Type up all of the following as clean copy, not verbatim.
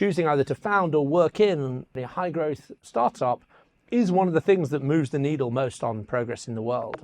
choosing either to found or work in a high growth startup is one of the things that moves the needle most on progress in the world.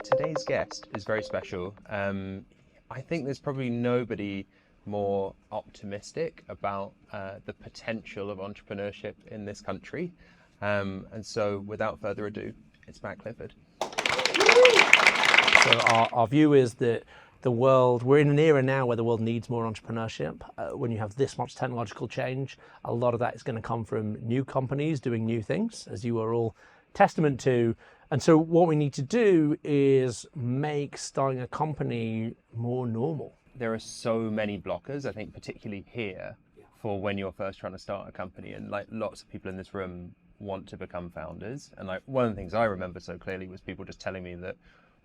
Today's guest is very special. I think there's probably nobody more optimistic about the potential of entrepreneurship in this country. And so without further ado, it's Matt Clifford. So our view is that the world, we're in an era now where the world needs more entrepreneurship. When you have this much technological change, a lot of that is going to come from new companies doing new things, as you are all testament to. And so what we need to do is make starting a company more normal. There are so many blockers, I think, particularly here, for when you're first trying to start a company. And like lots of people in this room want to become founders. And like one of the things I remember so clearly was people just telling me that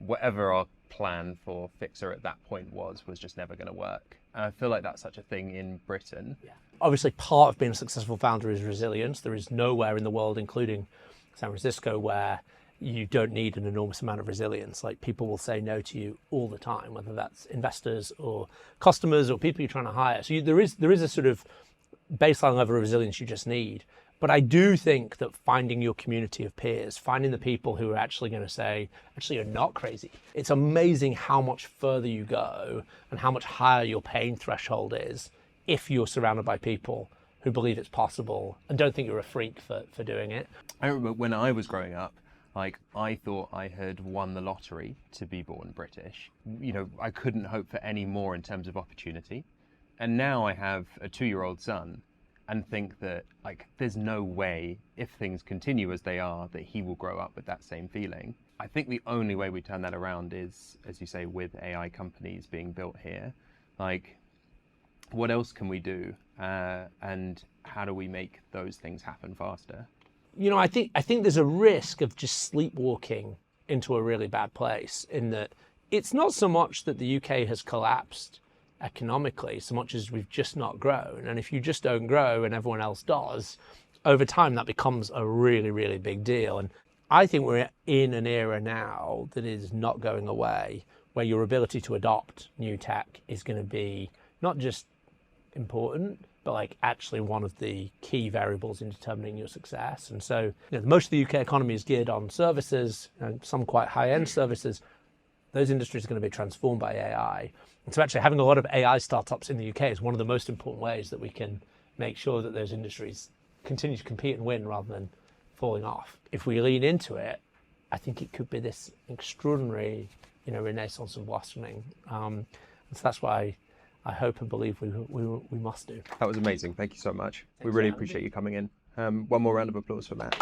whatever our plan for Fixer at that point was just never going to work. And I feel like that's such a thing in Britain. Yeah. Obviously, part of being a successful founder is resilience. There is nowhere in the world, including San Francisco, where you don't need an enormous amount of resilience. Like, people will say no to you all the time, whether that's investors or customers or people you're trying to hire. So there is a sort of baseline level of resilience you just need. But I do think that finding your community of peers, finding the people who are actually going to say, actually, you're not crazy. It's amazing how much further you go and how much higher your pain threshold is if you're surrounded by people who believe it's possible and don't think you're a freak for doing it. I remember when I was growing up, like, I thought I had won the lottery to be born British. You know, I couldn't hope for any more in terms of opportunity. And now I have a 2-year-old son and think that, like, there's no way, if things continue as they are, that he will grow up with that same feeling. I think the only way we turn that around is, as you say, with AI companies being built here. Like, what else can we do? And how do we make those things happen faster? You know, I think there's a risk of just sleepwalking into a really bad place, in that it's not so much that the UK has collapsed economically so much as we've just not grown. And if you just don't grow and everyone else does, over time that becomes a really, really big deal. And I think we're in an era now that is not going away, where your ability to adopt new tech is going to be not just important, but like actually one of the key variables in determining your success. And so, you know, most of the UK economy is geared on services, and some quite high-end services. Those industries are going to be transformed by AI. And so actually having a lot of AI startups in the UK is one of the most important ways that we can make sure that those industries continue to compete and win rather than falling off. If we lean into it, I think it could be this extraordinary, you know, renaissance of blossoming. So that's why I hope and believe we must do. That was amazing. Thank you so much. Thanks, we really appreciate you coming in. One more round of applause for Matt.